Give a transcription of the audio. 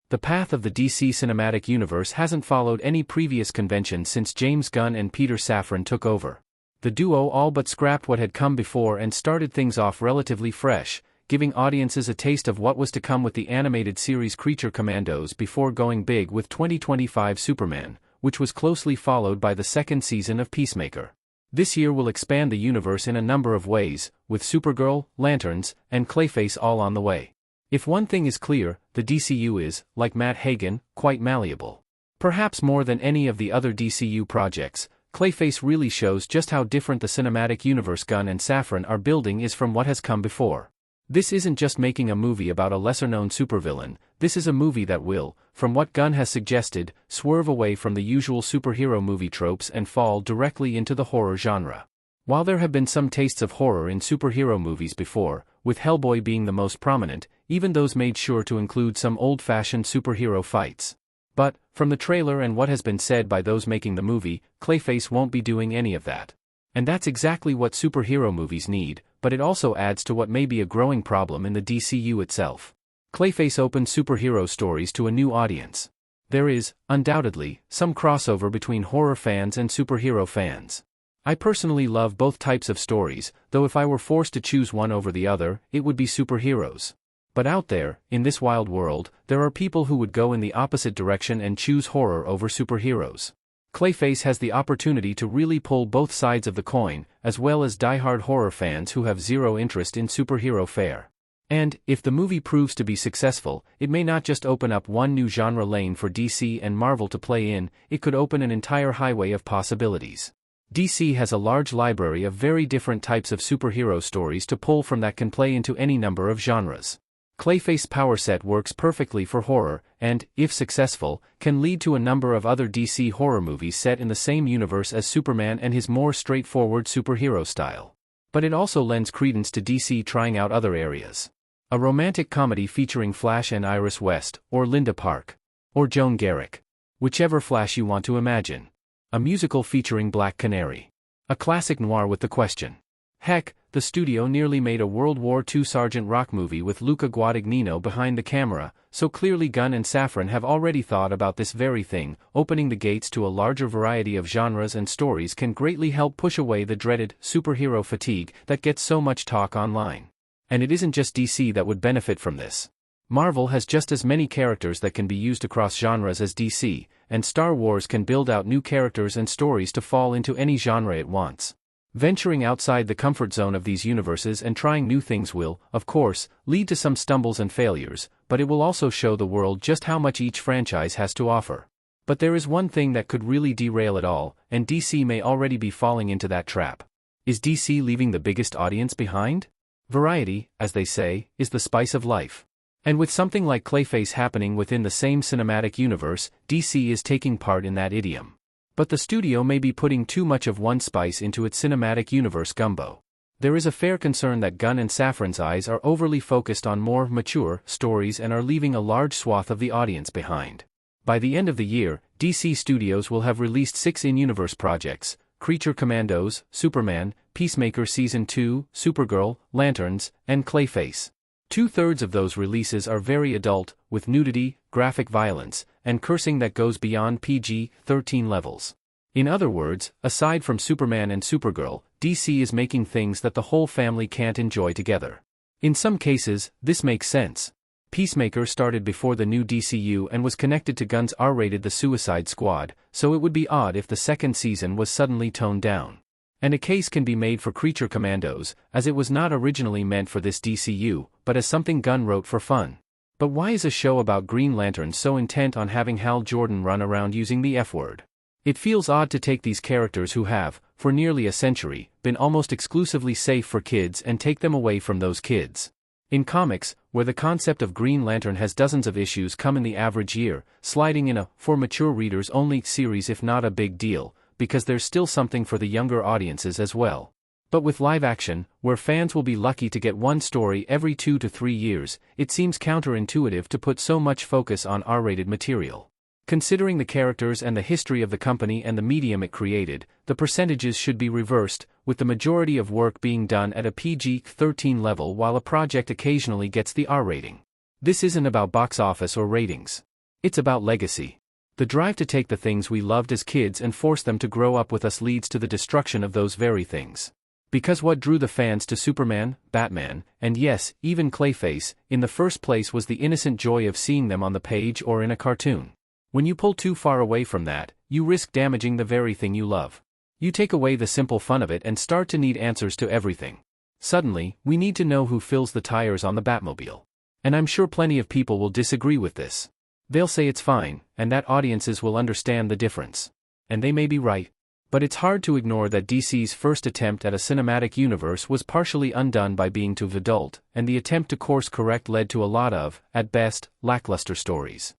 The path of the DC cinematic universe hasn't followed any previous convention since James Gunn and Peter Safran took over. The duo all but scrapped what had come before and started things off relatively fresh, giving audiences a taste of what was to come with the animated series Creature Commandos before going big with 2025 Superman, which was closely followed by the second season of Peacemaker. This year will expand the universe in a number of ways, with Supergirl, Lanterns, and Clayface all on the way. If one thing is clear, the DCU is, like Matt Hagen, quite malleable. Perhaps more than any of the other DCU projects, Clayface really shows just how different the cinematic universe Gunn and Safran are building is from what has come before. This isn't just making a movie about a lesser-known supervillain, this is a movie that will, from what Gunn has suggested, swerve away from the usual superhero movie tropes and fall directly into the horror genre. While there have been some tastes of horror in superhero movies before, with Hellboy being the most prominent, even those made sure to include some old-fashioned superhero fights. But, from the trailer and what has been said by those making the movie, Clayface won't be doing any of that. And that's exactly what superhero movies need, but it also adds to what may be a growing problem in the DCU itself. Clayface opens superhero stories to a new audience. There is, undoubtedly, some crossover between horror fans and superhero fans. I personally love both types of stories, though if I were forced to choose one over the other, it would be superheroes. But out there, in this wild world, there are people who would go in the opposite direction and choose horror over superheroes. Clayface has the opportunity to really pull both sides of the coin, as well as die-hard horror fans who have zero interest in superhero fare. And, if the movie proves to be successful, it may not just open up one new genre lane for DC and Marvel to play in, it could open an entire highway of possibilities. DC has a large library of very different types of superhero stories to pull from that can play into any number of genres. Clayface's power set works perfectly for horror, and, if successful, can lead to a number of other DC horror movies set in the same universe as Superman and his more straightforward superhero style. But it also lends credence to DC trying out other areas. A romantic comedy featuring Flash and Iris West, or Linda Park. Or Joan Garrick. Whichever Flash you want to imagine. A musical featuring Black Canary. A classic noir with The Question. Heck, the studio nearly made a World War II Sergeant Rock movie with Luca Guadagnino behind the camera, so clearly Gunn and Safran have already thought about this very thing. Opening the gates to a larger variety of genres and stories can greatly help push away the dreaded superhero fatigue that gets so much talk online. And it isn't just DC that would benefit from this. Marvel has just as many characters that can be used across genres as DC, and Star Wars can build out new characters and stories to fall into any genre it wants. Venturing outside the comfort zone of these universes and trying new things will, of course, lead to some stumbles and failures, but it will also show the world just how much each franchise has to offer. But there is one thing that could really derail it all, and DC may already be falling into that trap. Is DC leaving the biggest audience behind? Variety, as they say, is the spice of life. And with something like Clayface happening within the same cinematic universe, DC is taking part in that idiom. But the studio may be putting too much of one spice into its cinematic universe gumbo. There is a fair concern that Gunn and Safran's eyes are overly focused on more mature stories and are leaving a large swath of the audience behind. By the end of the year, DC Studios will have released 6 in-universe projects: Creature Commandos, Superman, Peacemaker Season 2, Supergirl, Lanterns, and Clayface. 2/3 of those releases are very adult, with nudity, graphic violence, and cursing that goes beyond PG-13 levels. In other words, aside from Superman and Supergirl, DC is making things that the whole family can't enjoy together. In some cases, this makes sense. Peacemaker started before the new DCU and was connected to Gunn's R-rated The Suicide Squad, so it would be odd if the second season was suddenly toned down. And a case can be made for Creature Commandos, as it was not originally meant for this DCU, but as something Gunn wrote for fun. But why is a show about Green Lantern so intent on having Hal Jordan run around using the F-word? It feels odd to take these characters who have, for nearly a century, been almost exclusively safe for kids and take them away from those kids. In comics, where the concept of Green Lantern has dozens of issues come in the average year, sliding in a for mature readers only series is not a big deal, because there's still something for the younger audiences as well. But with live action, where fans will be lucky to get one story every 2 to 3 years, it seems counterintuitive to put so much focus on R-rated material. Considering the characters and the history of the company and the medium it created, the percentages should be reversed, with the majority of work being done at a PG-13 level while a project occasionally gets the R rating. This isn't about box office or ratings. It's about legacy. The drive to take the things we loved as kids and force them to grow up with us leads to the destruction of those very things. Because what drew the fans to Superman, Batman, and yes, even Clayface, in the first place was the innocent joy of seeing them on the page or in a cartoon. When you pull too far away from that, you risk damaging the very thing you love. You take away the simple fun of it and start to need answers to everything. Suddenly, we need to know who fills the tires on the Batmobile. And I'm sure plenty of people will disagree with this. They'll say it's fine, and that audiences will understand the difference. And they may be right. But it's hard to ignore that DC's first attempt at a cinematic universe was partially undone by being too adult, and the attempt to course correct led to a lot of, at best, lackluster stories.